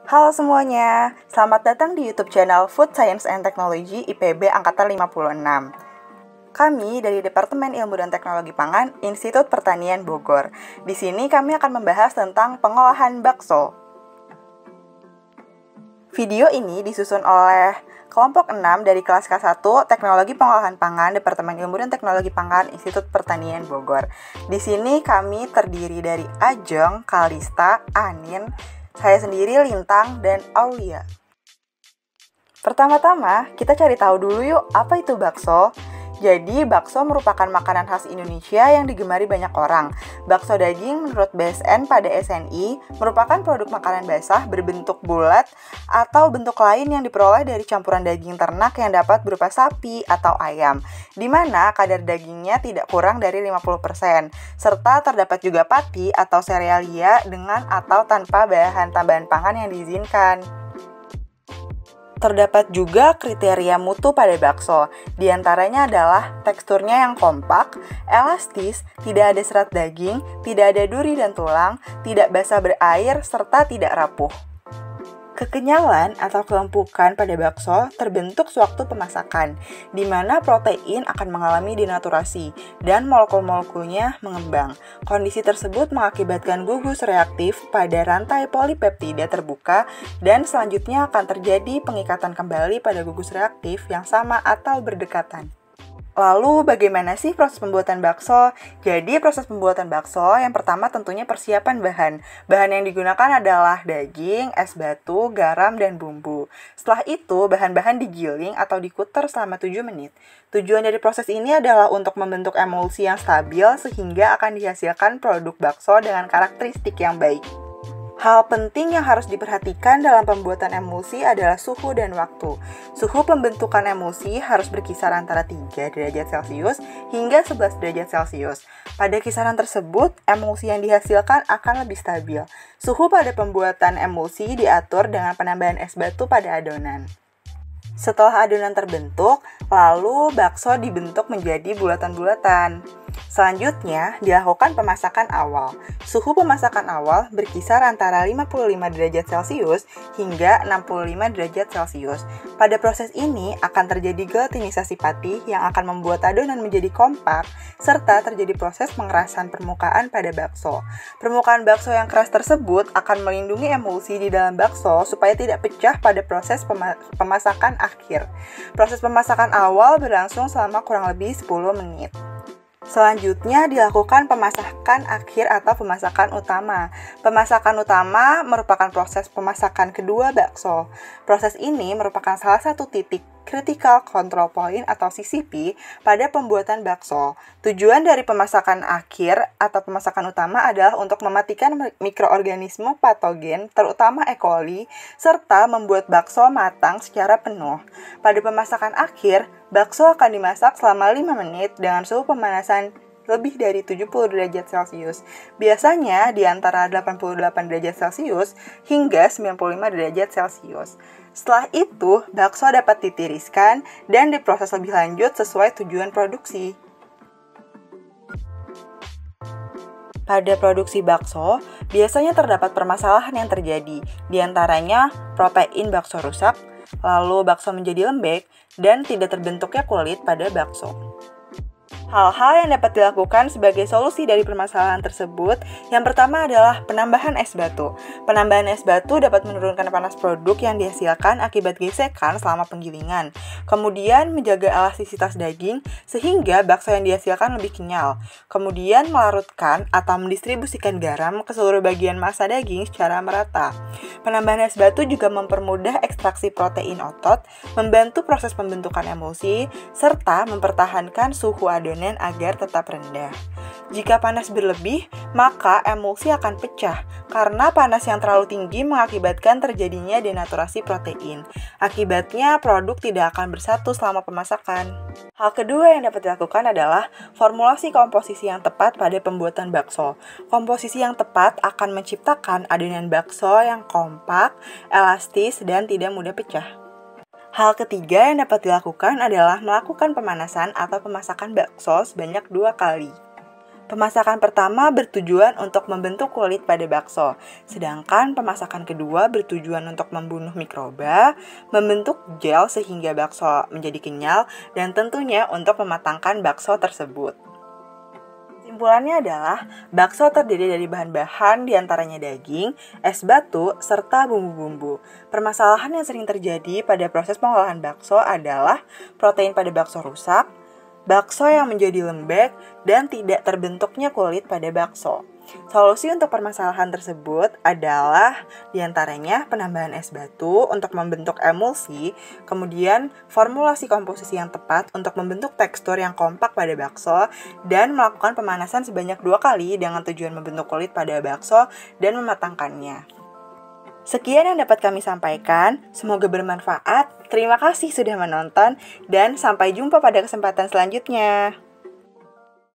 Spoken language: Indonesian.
Halo semuanya, selamat datang di YouTube channel Food Science and Technology IPB Angkatan 56. Kami dari Departemen Ilmu dan Teknologi Pangan, Institut Pertanian Bogor. Di sini kami akan membahas tentang pengolahan bakso. Video ini disusun oleh kelompok 6 dari kelas K1 Teknologi Pengolahan Pangan Departemen Ilmu dan Teknologi Pangan Institut Pertanian Bogor. Di sini kami terdiri dari Ajeng, Kalista, Anin, saya sendiri Lintang, dan Aulia. Pertama-tama, kita cari tahu dulu yuk, apa itu bakso? Jadi, bakso merupakan makanan khas Indonesia yang digemari banyak orang. Bakso daging menurut BSN pada SNI merupakan produk makanan basah berbentuk bulat atau bentuk lain yang diperoleh dari campuran daging ternak yang dapat berupa sapi atau ayam, di mana kadar dagingnya tidak kurang dari 50%, serta terdapat juga pati atau serealia dengan atau tanpa bahan tambahan pangan yang diizinkan. Terdapat juga kriteria mutu pada bakso, diantaranya adalah teksturnya yang kompak, elastis, tidak ada serat daging, tidak ada duri dan tulang, tidak basah berair, serta tidak rapuh. Kekenyalan atau kelempukan pada bakso terbentuk sewaktu pemasakan, di mana protein akan mengalami denaturasi dan molekul-molekulnya mengembang. Kondisi tersebut mengakibatkan gugus reaktif pada rantai polipeptida terbuka dan selanjutnya akan terjadi pengikatan kembali pada gugus reaktif yang sama atau berdekatan. Lalu bagaimana sih proses pembuatan bakso? Jadi proses pembuatan bakso yang pertama tentunya persiapan bahan. Bahan yang digunakan adalah daging, es batu, garam, dan bumbu. Setelah itu bahan-bahan digiling atau dikuter selama 7 menit. Tujuan dari proses ini adalah untuk membentuk emulsi yang stabil sehingga akan dihasilkan produk bakso dengan karakteristik yang baik. Hal penting yang harus diperhatikan dalam pembuatan emulsi adalah suhu dan waktu. Suhu pembentukan emulsi harus berkisar antara 3 derajat Celcius hingga 11 derajat Celcius. Pada kisaran tersebut, emulsi yang dihasilkan akan lebih stabil. Suhu pada pembuatan emulsi diatur dengan penambahan es batu pada adonan. Setelah adonan terbentuk, lalu bakso dibentuk menjadi bulatan-bulatan. Selanjutnya, dilakukan pemasakan awal. Suhu pemasakan awal berkisar antara 55 derajat Celcius hingga 65 derajat Celcius. Pada proses ini akan terjadi gelatinisasi pati yang akan membuat adonan menjadi kompak, serta terjadi proses pengerasan permukaan pada bakso. Permukaan bakso yang keras tersebut akan melindungi emulsi di dalam bakso supaya tidak pecah pada proses pemasakan akhir. Proses pemasakan awal berlangsung selama kurang lebih 10 menit. Selanjutnya dilakukan pemasakan akhir atau pemasakan utama. Pemasakan utama merupakan proses pemasakan kedua bakso. Proses ini merupakan salah satu titik Critical Control Point atau CCP pada pembuatan bakso. Tujuan dari pemasakan akhir atau pemasakan utama adalah untuk mematikan mikroorganisme patogen, terutama E. coli, serta membuat bakso matang secara penuh. Pada pemasakan akhir, bakso akan dimasak selama 5 menit dengan suhu pemanasan lebih dari 70 derajat Celcius. Biasanya di antara 88 derajat Celcius hingga 95 derajat Celcius. Setelah itu, bakso dapat ditiriskan dan diproses lebih lanjut sesuai tujuan produksi. Pada produksi bakso, biasanya terdapat permasalahan yang terjadi, di antaranya protein bakso rusak, lalu bakso menjadi lembek, dan tidak terbentuknya kulit pada bakso. Hal-hal yang dapat dilakukan sebagai solusi dari permasalahan tersebut, yang pertama adalah penambahan es batu. Penambahan es batu dapat menurunkan panas produk yang dihasilkan akibat gesekan selama penggilingan. Kemudian menjaga elastisitas daging sehingga bakso yang dihasilkan lebih kenyal. Kemudian melarutkan atau mendistribusikan garam ke seluruh bagian massa daging secara merata. Penambahan es batu juga mempermudah ekstraksi protein otot, membantu proses pembentukan emulsi, serta mempertahankan suhu adonan agar tetap rendah. Jika panas berlebih, maka emulsi akan pecah karena panas yang terlalu tinggi mengakibatkan terjadinya denaturasi protein. Akibatnya, produk tidak akan bersatu selama pemasakan. Hal kedua yang dapat dilakukan adalah formulasi komposisi yang tepat pada pembuatan bakso. Komposisi yang tepat akan menciptakan adonan bakso yang kompak, elastis, dan tidak mudah pecah. Hal ketiga yang dapat dilakukan adalah melakukan pemanasan atau pemasakan bakso sebanyak 2 kali. Pemasakan pertama bertujuan untuk membentuk kulit pada bakso, sedangkan pemasakan kedua bertujuan untuk membunuh mikroba, membentuk gel sehingga bakso menjadi kenyal, dan tentunya untuk mematangkan bakso tersebut. Kesimpulannya adalah, bakso terdiri dari bahan-bahan diantaranya daging, es batu, serta bumbu-bumbu. Permasalahan yang sering terjadi pada proses pengolahan bakso adalah protein pada bakso rusak, bakso yang menjadi lembek, dan tidak terbentuknya kulit pada bakso. Solusi untuk permasalahan tersebut adalah diantaranya penambahan es batu untuk membentuk emulsi, kemudian formulasi komposisi yang tepat untuk membentuk tekstur yang kompak pada bakso, dan melakukan pemanasan sebanyak 2 kali dengan tujuan membentuk kulit pada bakso dan mematangkannya. Sekian yang dapat kami sampaikan, semoga bermanfaat. Terima kasih sudah menonton, dan sampai jumpa pada kesempatan selanjutnya.